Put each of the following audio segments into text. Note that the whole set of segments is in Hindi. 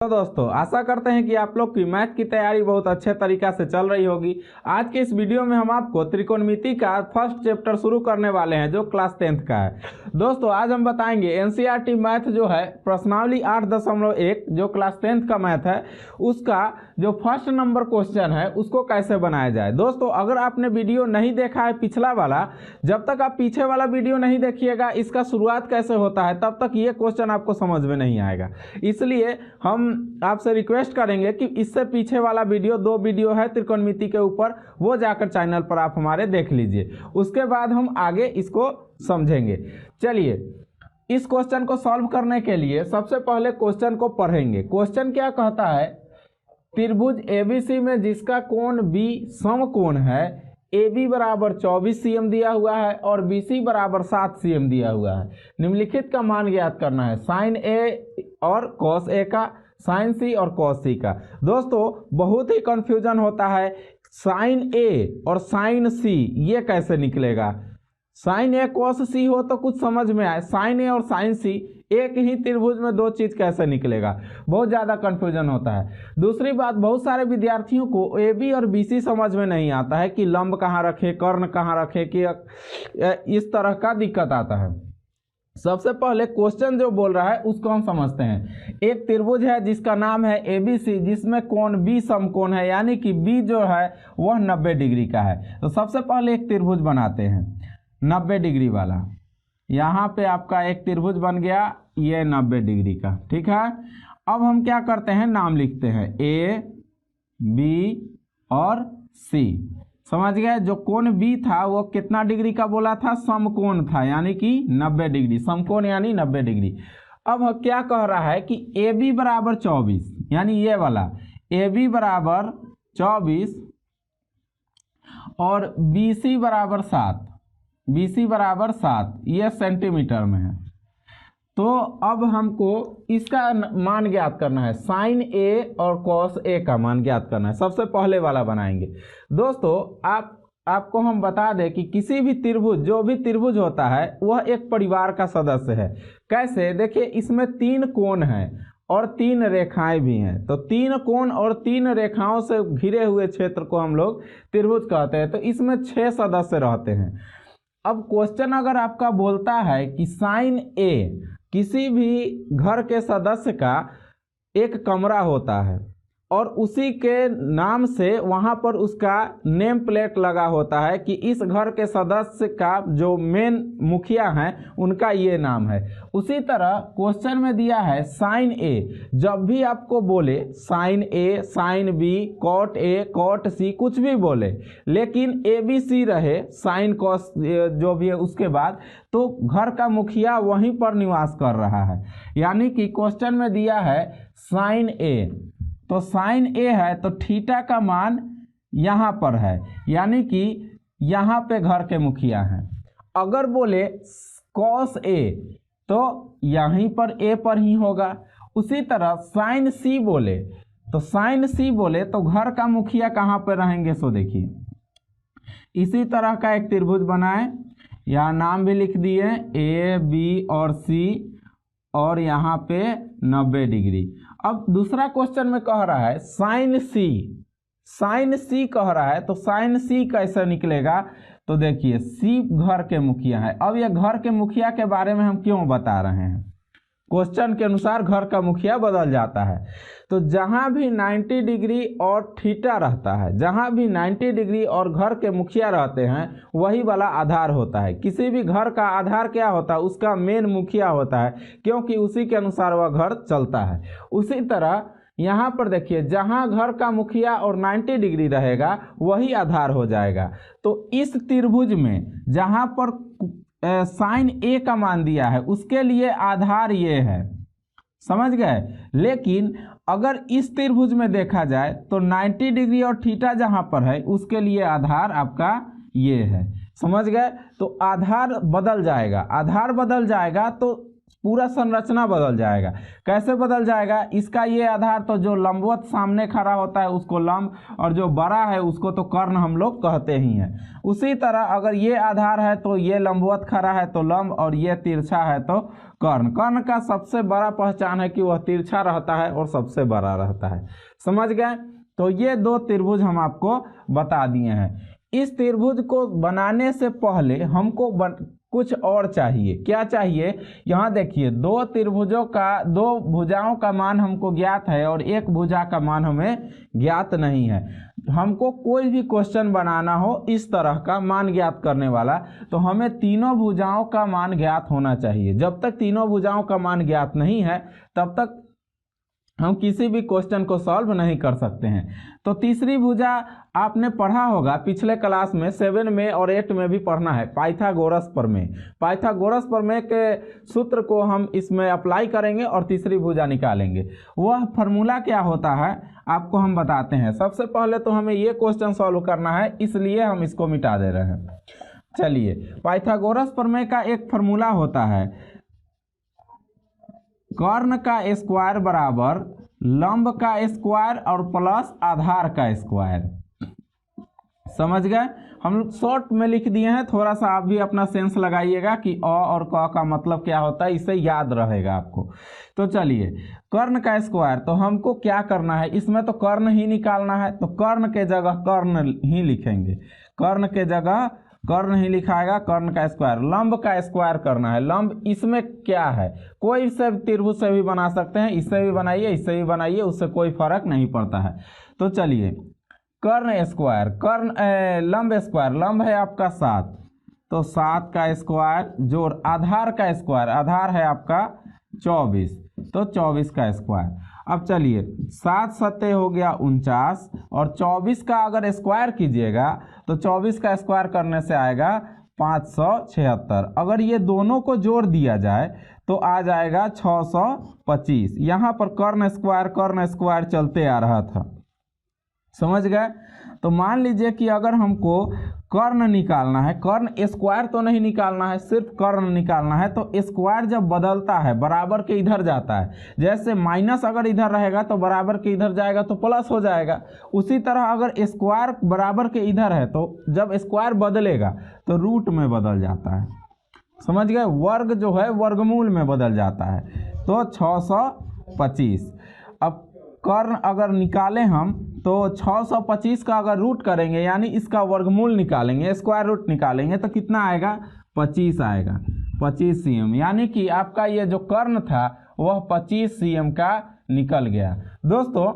तो दोस्तों आशा करते हैं कि आप लोग की मैथ की तैयारी बहुत अच्छे तरीका से चल रही होगी। आज के इस वीडियो में हम आपको त्रिकोणमिति का फर्स्ट चैप्टर शुरू करने वाले हैं जो क्लास 10th का है। दोस्तों आज हम बताएंगे एनसीईआरटी मैथ जो है प्रश्नावली 8.1 जो क्लास 10th का मैथ है उसका जो फर्स्ट नंबर क्वेश्चन है उसको कैसे बनाया जाए। दोस्तों अगर आपने वीडियो नहीं देखा है पिछला वाला, जब तक आप पीछे वाला वीडियो नहीं देखिएगा इसका शुरुआत कैसे होता है तब तक ये क्वेश्चन आपको समझ में नहीं आएगा। इसलिए हम आपसे रिक्वेस्ट करेंगे कि इससे पीछे वाला वीडियो 2 वीडियो है त्रिकोणमिति के ऊपर, वो जाकर चैनल पर आप हमारे देख लीजिए, उसके बाद हम आगे इसको समझेंगे। चलिए इस क्वेश्चन को सॉल्व करने के लिए सबसे पहले क्वेश्चन को पढ़ेंगे। क्वेश्चन क्या कहता है, त्रिभुज एबीसी में जिसका कोण बी समकोण है, AB बराबर 24 cm दिया हुआ है और BC बराबर 7 cm दिया हुआ है। निम्नलिखित का मान ज्ञात करना है, साइन A और कॉस A का, साइन C और कॉस C का। दोस्तों बहुत ही कंफ्यूजन होता है, साइन A और साइन C ये कैसे निकलेगा। साइन A कॉस C हो तो कुछ समझ में आए, साइन A और साइन C एक ही त्रिभुज में 2 चीज कैसे निकलेगा, बहुत ज़्यादा कंफ्यूजन होता है। दूसरी बात, बहुत सारे विद्यार्थियों को AB और BC समझ में नहीं आता है कि लंब कहाँ रखे, कर्ण कहाँ रखे, कि इस तरह का दिक्कत आता है। सबसे पहले क्वेश्चन जो बोल रहा है उसको हम समझते हैं। एक त्रिभुज है जिसका नाम है ABC जिसमें कोण B समकोण है, यानी कि B जो है वह 90 डिग्री का है। तो सबसे पहले एक त्रिभुज बनाते हैं 90 डिग्री वाला। यहाँ पे आपका एक त्रिभुज बन गया ये 90 डिग्री का, ठीक है। अब हम क्या करते हैं, नाम लिखते हैं A, B और C। समझ गए, जो कोण B था वो कितना डिग्री का बोला था, समकोण था, यानी कि 90 डिग्री, समकोण यानी 90 डिग्री। अब क्या कह रहा है कि AB बराबर 24, यानी ये वाला AB बराबर 24 और BC बराबर 7, BC बराबर 7, ये सेंटीमीटर में है। तो अब हमको इसका मान ज्ञात करना है, साइन A और कॉस A का मान ज्ञात करना है। सबसे पहले वाला बनाएंगे। दोस्तों आपको हम बता दें कि किसी भी त्रिभुज, जो भी त्रिभुज होता है वह एक परिवार का सदस्य है। कैसे, देखिए इसमें 3 कोण हैं और 3 रेखाएं भी हैं। तो 3 कोण और 3 रेखाओं से घिरे हुए क्षेत्र को हम लोग त्रिभुज कहते हैं। तो इसमें 6 सदस्य रहते हैं। अब क्वेश्चन अगर आपका बोलता है कि साइन A किसी भी घर के सदस्य का एक कमरा होता है और उसी के नाम से वहाँ पर उसका नेम प्लेट लगा होता है कि इस घर के सदस्य का जो मेन मुखिया हैं उनका ये नाम है। उसी तरह क्वेश्चन में दिया है साइन A, जब भी आपको बोले sine A, sine B, cot A, cot C, कुछ भी बोले लेकिन ABC रहे, साइन कॉस जो भी है उसके बाद, तो घर का मुखिया वहीं पर निवास कर रहा है। यानी कि क्वेश्चन में दिया है साइन A, तो साइन A है तो थीटा का मान यहाँ पर है, यानी कि यहाँ पे घर के मुखिया हैं। अगर बोले कॉस A तो यहीं पर A पर ही होगा। उसी तरह साइन C बोले तो घर का मुखिया कहाँ पर रहेंगे, सो देखिए इसी तरह का एक त्रिभुज बनाए, यहाँ नाम भी लिख दिए A, B और C और यहाँ पे 90 डिग्री। अब दूसरा क्वेश्चन में कह रहा है साइन C कह रहा है, तो साइन C कैसे निकलेगा, तो देखिए C घर के मुखिया है। अब ये घर के मुखिया के बारे में हम क्यों बता रहे हैं, क्वेश्चन के अनुसार घर का मुखिया बदल जाता है। तो जहाँ भी 90 डिग्री और थीटा रहता है, जहाँ भी 90 डिग्री और घर के मुखिया रहते हैं वही वाला आधार होता है। किसी भी घर का आधार क्या होता है, उसका मेन मुखिया होता है, क्योंकि उसी के अनुसार वह घर चलता है। उसी तरह यहाँ पर देखिए जहाँ घर का मुखिया और 90 डिग्री रहेगा वही आधार हो जाएगा। तो इस त्रिभुज में जहाँ पर साइन A का मान दिया है उसके लिए आधार ये है, समझ गए। लेकिन अगर इस त्रिभुज में देखा जाए तो 90 डिग्री और थीटा जहाँ पर है उसके लिए आधार आपका ये है, समझ गए। तो आधार बदल जाएगा, तो पूरा संरचना बदल जाएगा। कैसे बदल जाएगा? इसका ये आधार तो जो लंबवत सामने खड़ा होता है उसको लंब, और जो बड़ा है उसको तो कर्ण हम लोग कहते ही हैं। उसी तरह अगर ये आधार है तो ये लंबवत खड़ा है तो लंब, और ये तिरछा है तो कर्ण। कर्ण का सबसे बड़ा पहचान है कि वह तिरछा रहता है और सबसे बड़ा रहता है। समझ गए? तो ये दो त्रिभुज हम आपको बता दिए हैं। इस त्रिभुज को बनाने से पहले हमको कुछ और चाहिए। क्या चाहिए? यहाँ देखिए, दो भुजाओं का मान हमको ज्ञात है और एक भुजा का मान हमें ज्ञात नहीं है। हमको कोई भी क्वेश्चन बनाना हो इस तरह का मान ज्ञात करने वाला, तो हमें तीनों भुजाओं का मान ज्ञात होना चाहिए। जब तक तीनों भुजाओं का मान ज्ञात नहीं है तब तक हम किसी भी क्वेश्चन को सॉल्व नहीं कर सकते हैं। तो तीसरी भुजा आपने पढ़ा होगा पिछले क्लास में, 7 में और 8 में भी पढ़ना है, पाइथागोरस प्रमेय। पाइथागोरस प्रमेय के सूत्र को हम इसमें अप्लाई करेंगे और तीसरी भुजा निकालेंगे। वह फार्मूला क्या होता है आपको हम बताते हैं। सबसे पहले तो हमें ये क्वेश्चन सॉल्व करना है, इसलिए हम इसको मिटा दे रहे हैं। चलिए, पाइथागोरस प्रमेय का एक फार्मूला होता है, कर्ण का स्क्वायर बराबर लंब का स्क्वायर और प्लस आधार का स्क्वायर। समझ गए? हम शॉर्ट में लिख दिए हैं, थोड़ा सा आप भी अपना सेंस लगाइएगा कि अ और क का मतलब क्या होता है, इससे याद रहेगा आपको। तो चलिए, कर्ण का स्क्वायर, तो हमको क्या करना है, इसमें तो कर्ण ही निकालना है, तो कर्ण के जगह कर्ण ही लिखेंगे। कर्ण के जगह कर्ण ही लिखाएगा, कर्ण का स्क्वायर। लंब का स्क्वायर करना है। लंब इसमें क्या है, कोई से त्रिभुज से भी बना सकते हैं, इससे भी बनाइए, इससे भी बनाइए, उससे कोई फर्क नहीं पड़ता है। तो चलिए, कर्ण स्क्वायर, लंब स्क्वायर, लंब है आपका 7, तो 7 का स्क्वायर जोड़ आधार का स्क्वायर, आधार है आपका 24, तो 24 का स्क्वायर। अब चलिए, 7 सत्ते हो गया 49, और 24 का अगर स्क्वायर कीजिएगा तो 24 का स्क्वायर करने से आएगा 576। अगर ये दोनों को जोड़ दिया जाए तो आ जाएगा 625। यहाँ पर कर्ण स्क्वायर चलते आ रहा था। समझ गए? तो मान लीजिए कि अगर हमको कर्ण निकालना है, कर्ण स्क्वायर तो नहीं निकालना है, सिर्फ कर्ण निकालना है, तो स्क्वायर जब बदलता है बराबर के इधर जाता है। जैसे माइनस अगर इधर रहेगा तो बराबर के इधर जाएगा तो प्लस हो जाएगा। उसी तरह अगर स्क्वायर बराबर के इधर है तो जब स्क्वायर बदलेगा तो रूट में बदल जाता है। समझ गए? वर्ग जो है वर्गमूल में बदल जाता है, तो 625। अब कर्ण अगर निकालें हम तो 625 का अगर रूट करेंगे, यानी इसका वर्गमूल निकालेंगे, स्क्वायर रूट निकालेंगे, तो कितना आएगा? 25 आएगा, 25 cm। यानी कि आपका ये जो कर्ण था वह 25 cm का निकल गया। दोस्तों,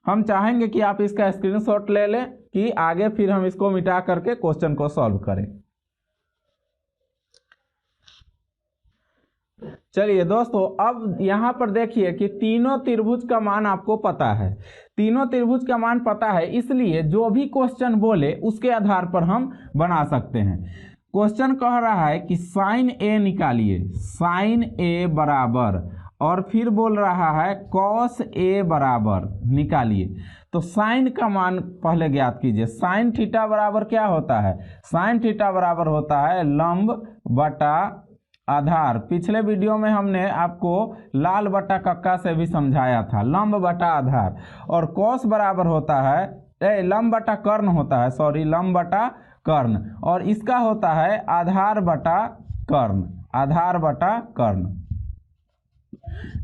हम चाहेंगे कि आप इसका स्क्रीनशॉट ले लें कि आगे फिर हम इसको मिटा करके क्वेश्चन को सॉल्व करें। चलिए दोस्तों, अब यहाँ पर देखिए कि तीनों त्रिभुज का मान आपको पता है। तीनों त्रिभुज का मान पता है, इसलिए जो भी क्वेश्चन बोले उसके आधार पर हम बना सकते हैं। क्वेश्चन कह रहा है कि साइन ए निकालिए, साइन ए बराबर, और फिर बोल रहा है कॉस ए बराबर निकालिए। तो साइन का मान पहले ज्ञात कीजिए। साइन थीटा बराबर क्या होता है? साइन थीटा बराबर होता है लंब बटा आधार। पिछले वीडियो में हमने आपको लाल बटा कक्का से भी समझाया था, लंब बटा आधार। और कॉस बराबर होता है लंब बटा कर्ण होता है, सॉरी, लंब बटा कर्ण, और इसका होता है आधार बटा कर्ण, आधार बटा कर्ण।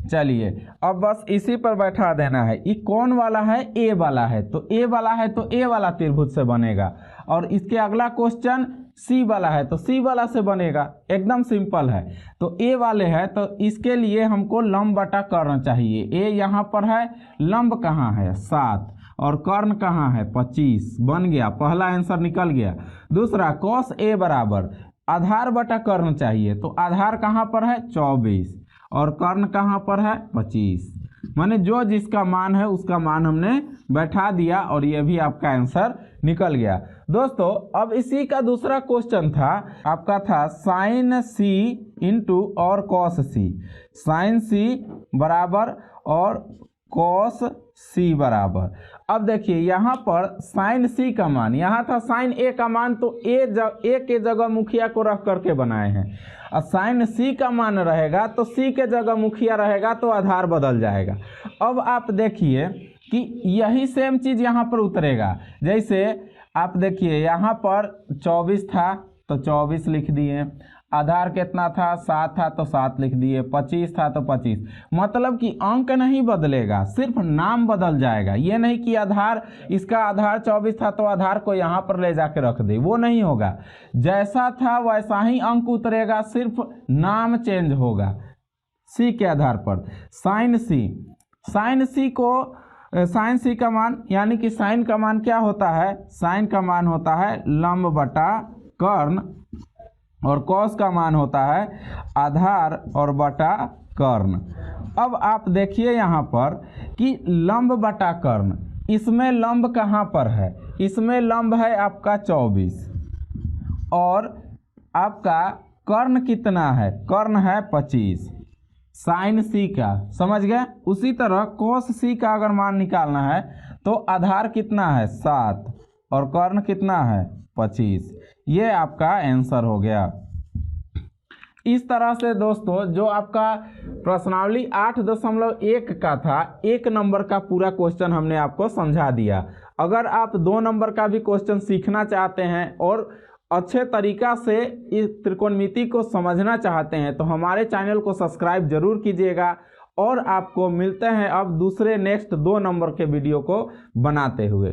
चलिए, अब बस इसी पर बैठा देना है। ये कौन वाला है? ए वाला है, तो ए वाला है तो ए वाला त्रिभुज से बनेगा। और इसके अगला क्वेश्चन सी वाला है तो सी वाला से बनेगा, एकदम सिंपल है। तो ए वाले है तो इसके लिए हमको लंब बटा कर्ण चाहिए। ए यहाँ पर है, लंब कहाँ है? 7, और कर्ण कहाँ है? 25। बन गया, पहला आंसर निकल गया। दूसरा, कॉस ए बराबर आधार बटा कर्ण चाहिए, तो आधार कहाँ पर है? 24, और कर्ण कहाँ पर है? 25। माने जो जिसका मान है उसका मान हमने बैठा दिया, और ये भी आपका आंसर निकल गया। दोस्तों, अब इसी का दूसरा क्वेश्चन था, आपका था साइन सी इंटू और कॉस सी। साइन सी बराबर और कॉस सी बराबर, अब देखिए यहाँ पर साइन सी का मान, यहाँ था साइन ए का मान, तो ए के जगह मुखिया को रख करके बनाए हैं। और साइन सी का मान रहेगा तो सी के जगह मुखिया रहेगा तो आधार बदल जाएगा। अब आप देखिए कि यही सेम चीज़ यहाँ पर उतरेगा। जैसे आप देखिए यहाँ पर 24 था तो 24 लिख दिए, आधार कितना था 7 था तो 7 लिख दिए, 25 था तो 25। मतलब कि अंक नहीं बदलेगा, सिर्फ नाम बदल जाएगा। ये नहीं कि आधार, इसका आधार 24 था तो आधार को यहाँ पर ले जाके रख दे, वो नहीं होगा। जैसा था वैसा ही अंक उतरेगा, सिर्फ नाम चेंज होगा सी के आधार पर। साइन सी का मान, यानी कि साइन का मान क्या होता है, साइन का मान होता है लंब बटा कर्ण, और कॉस का मान होता है आधार और बटा कर्ण। अब आप देखिए यहाँ पर कि लंब बटा कर्ण, इसमें लंब कहाँ पर है, इसमें लंब है आपका 24 और आपका कर्ण कितना है, कर्ण है 25 साइन सी का, समझ गए। उसी तरह कॉस सी का अगर मान निकालना है तो आधार कितना है 7 और कर्ण कितना है 25। ये आपका आंसर हो गया। इस तरह से दोस्तों जो आपका प्रश्नावली 8.1 का था, 1 नंबर का पूरा क्वेश्चन हमने आपको समझा दिया। अगर आप 2 नंबर का भी क्वेश्चन सीखना चाहते हैं और अच्छे तरीका से इस त्रिकोणमिति को समझना चाहते हैं तो हमारे चैनल को सब्सक्राइब जरूर कीजिएगा। और आपको मिलते हैं अब दूसरे नेक्स्ट 2 नंबर के वीडियो को बनाते हुए।